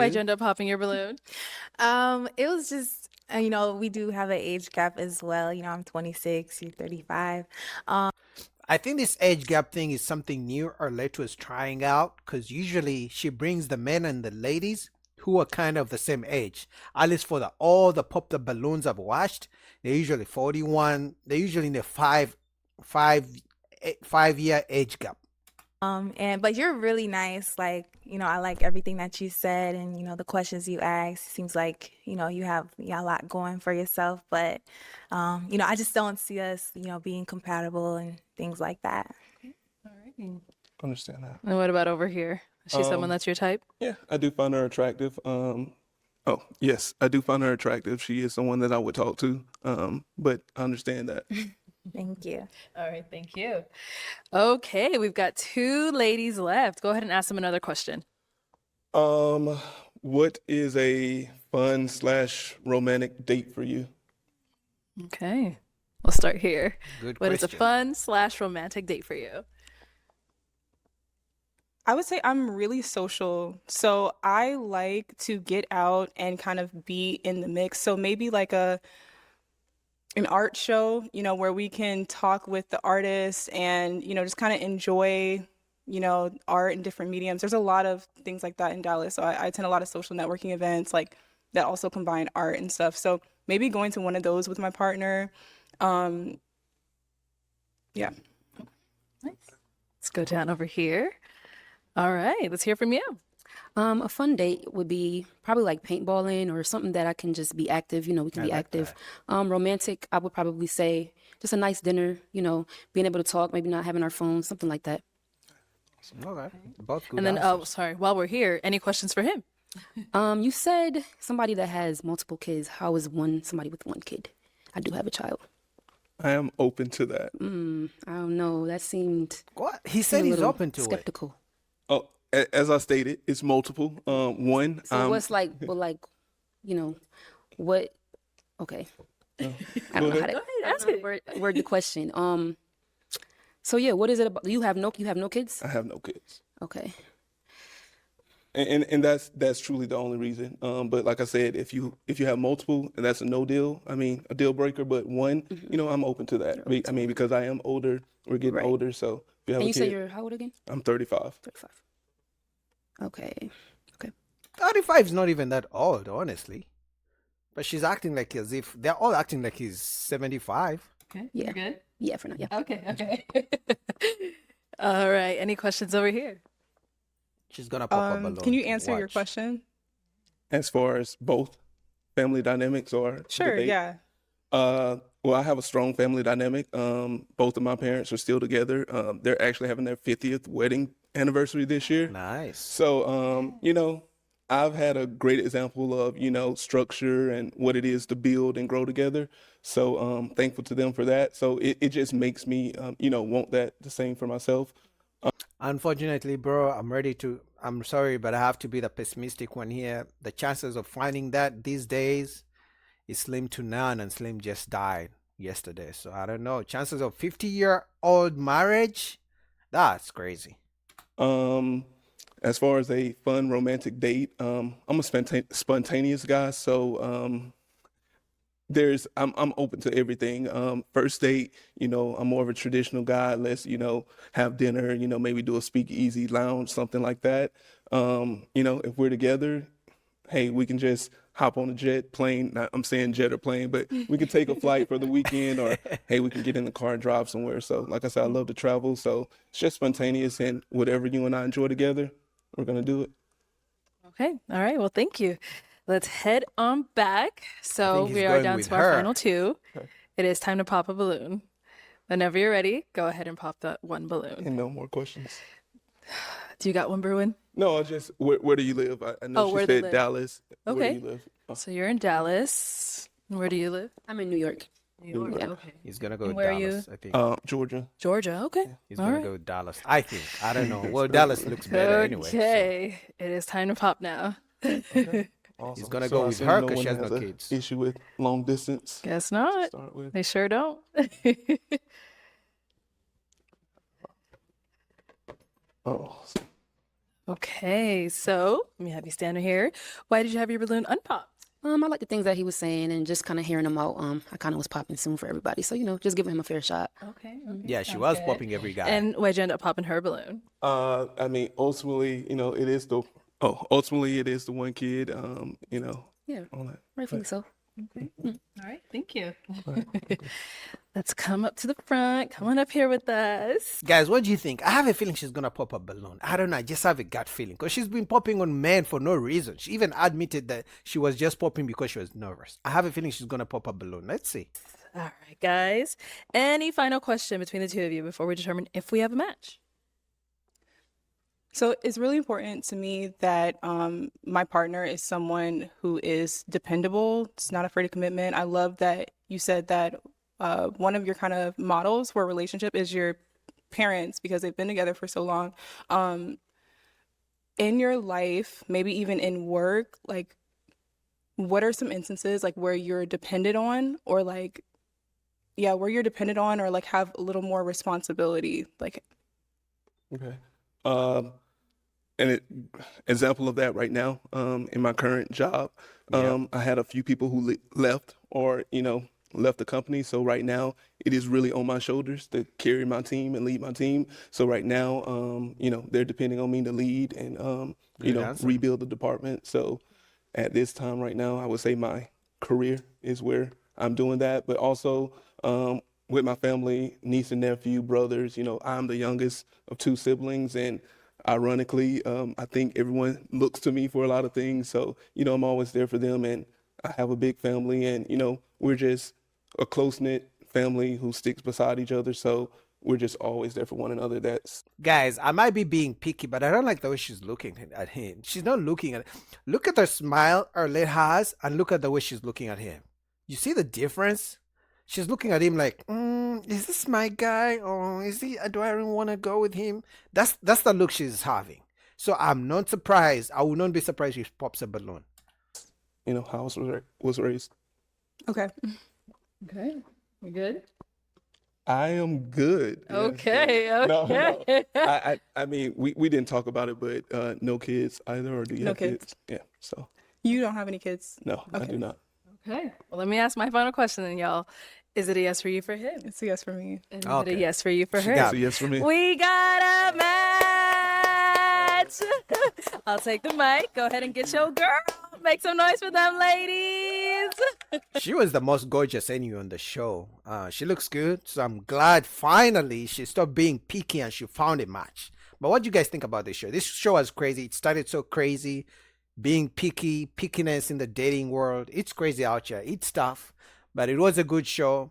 Why'd you end up popping your balloon? It was just, we do have an age gap as well. I'm 26, you're 35. I think this age gap thing is something new Arleto is trying out because usually she brings the men and the ladies who are kind of the same age. At least for all the pop the balloons I've watched, they're usually 41. They're usually in the five 5 year age gap. But you're really nice. Like, I like everything that you said and, the questions you asked. Seems like, you got a lot going for yourself. But, I just don't see us, being compatible and things like that. All right. Understand that. And what about over here? Is she someone that's your type? Yeah, I do find her attractive. Oh, yes, I do find her attractive. She is someone that I would talk to. But I understand that. Thank you. All right, thank you. Okay, we've got two ladies left. Go ahead and ask them another question. What is a fun slash romantic date for you? Okay, we'll start here. Good What is a question. fun slash romantic date for you? I would say I'm really social. So I like to get out and kind of be in the mix. So maybe like an art show, where we can talk with the artists and, just kind of enjoy, art in different mediums. There's a lot of things like that in Dallas. So I attend a lot of social networking events like that also combine art and stuff. So maybe going to one of those with my partner. Yeah. Nice. Let's go down over here. All right, let's hear from you. A fun date would be probably like paintballing or something that I can just be active. We can I be like active. Romantic, I would probably say just a nice dinner, being able to talk, maybe not having our phones, something like that. Okay, both good And then, answers. sorry, while we're here, any questions for him? You said somebody that has multiple kids. How is somebody with one kid? I do have a child. I am open to that. I don't know. That seemed What he said a he's little open to it. skeptical. Oh, as I stated, it's multiple. One, So what's like, what? Okay, I don't know how to Ask it. word the question. So yeah, what is it about? You have no kids? I have no kids. Okay. And that's truly the only reason. But like I said, if you have multiple, and that's a no deal. I mean, a deal breaker. But one, I'm open to that. I mean, because I am older. We're getting Right. older. So if you have And a you kid, say you're how old again? I'm 35. 35. Okay. 35 is not even that old, honestly. But she's acting like as if they're all acting like he's 75. Okay, Yeah. you're good? Yeah, for now. Yeah. Okay. All right, any questions over here? She's gonna pop a balloon. Can you answer your Watch. question? As far as both family dynamics or the Sure. date, Yeah. well, I have a strong family dynamic. Both of my parents are still together. They're actually having their 50th wedding anniversary this year. Nice. So, I've had a great example of, structure and what it is to build and grow together. So, thankful to them for that. So it just makes me, want that the same for myself. Unfortunately, bro, I'm sorry, but I have to be the pessimistic one here. The chances of finding that these days is slim to none, and Slim just died yesterday. So I don't know. Chances of 50-year-old marriage, that's crazy. As far as a fun romantic date, I'm a spontaneous guy, so I'm open to everything. First date, I'm more of a traditional guy. Let's have dinner. Maybe do a speakeasy lounge, something like that. If we're together, hey, we can just hop on a jet, plane. I'm saying jet or plane, but we can take a flight for the weekend, or hey, we can get in the car and drive somewhere. So, like I said, I love to travel, so it's just spontaneous, and whatever you and I enjoy together, we're gonna do it. Okay, all right, well, thank you. Let's head on back. So think he's we are going down with to our her. final two. Okay. It is time to pop a balloon. Whenever you're ready, go ahead and pop that one balloon. And no more questions. Do you got one, Bruin? No, I just where do you live? I know Oh, she where they said live. Dallas. Where Okay. do you live? Oh, So you're in Dallas. Where do you live? I'm in New York. New York. Yeah. Okay. He's gonna go And with where are Dallas, you? I think. Georgia. Georgia. Okay. He's All gonna right. go with Dallas. I think. I don't know. Well, Dallas looks better anyway. So Okay. It is time to pop now. Awesome. gonna So go I with assume her no 'cause one she has has no a kids. Issue with long distance. Guess To not. start with. They sure don't. Oh, Okay, so let me have you stand here. Why did you have your balloon unpopped? I like the things that he was saying and just kind of hearing him out. I kind of was popping soon for everybody. So, just giving him a fair shot. Okay, Yeah, she sounds was good. popping every guy. And why'd you end up popping her balloon? I mean, ultimately, ultimately it is the one kid. Yeah, All that. rightfully so. All right, thank you. Let's come up to the front. Come on up here with us. Guys, what do you think? I have a feeling she's gonna pop a balloon. I don't know. I just have a gut feeling because she's been popping on men for no reason. She even admitted that she was just popping because she was nervous. I have a feeling she's gonna pop a balloon. Let's see. All right, guys. Any final question between the two of you before we determine if we have a match? So it's really important to me that my partner is someone who is dependable. It's not afraid of commitment. I love that you said that one of your kind of models for a relationship is your parents because they've been together for so long. In your life, maybe even in work, like what are some instances like where you're dependent on or like, yeah, where you're dependent on or like have a little more responsibility? Like, Okay. Um, example of that right now, in my current job, Yep. I had a few people who left or, left the company. So right now it is really on my shoulders to carry my team and lead my team. So right now, they're depending on me to lead and, Good answer. rebuild the department. So at this time right now, I would say my career is where I'm doing that, but also, with my family, niece and nephew, brothers, I'm the youngest of two siblings and ironically, I think everyone looks to me for a lot of things. So, I'm always there for them and I have a big family and, we're just a close-knit family who sticks beside each other. So we're just always there for one another. That's Guys, I might be being picky, but I don't like the way she's looking at him. She's not looking at. Look at her smile her lid has, and look at the way she's looking at him. You see the difference? She's looking at him like, is this my guy? Or is he? Do I really want to go with him? That's the look she's having. So I'm not surprised. I would not be surprised if she pops a balloon. how I was raised. okay. Okay, we good? I am good. Yes, Okay, yes. No, no. okay. I mean, we didn't talk about it, but no kids either, or do you No have kids. kids? Yeah. So You don't have any kids? no, I Okay. do not. Okay, well, let me ask my final question then, y'all. Is it a yes for you for him? It's a yes for me. And is it Okay. a yes for you for She her? got It's a yes for me. We got a match. I'll take the mic. Go ahead and get your girl. Make some noise for them, ladies. She was the most gorgeous anyway on the show. She looks good, so I'm glad finally she stopped being picky and she found a match. But what do you guys think about this show? This show was crazy. It started so crazy, being picky, pickiness in the dating world. It's crazy out here. It's tough, but it was a good show.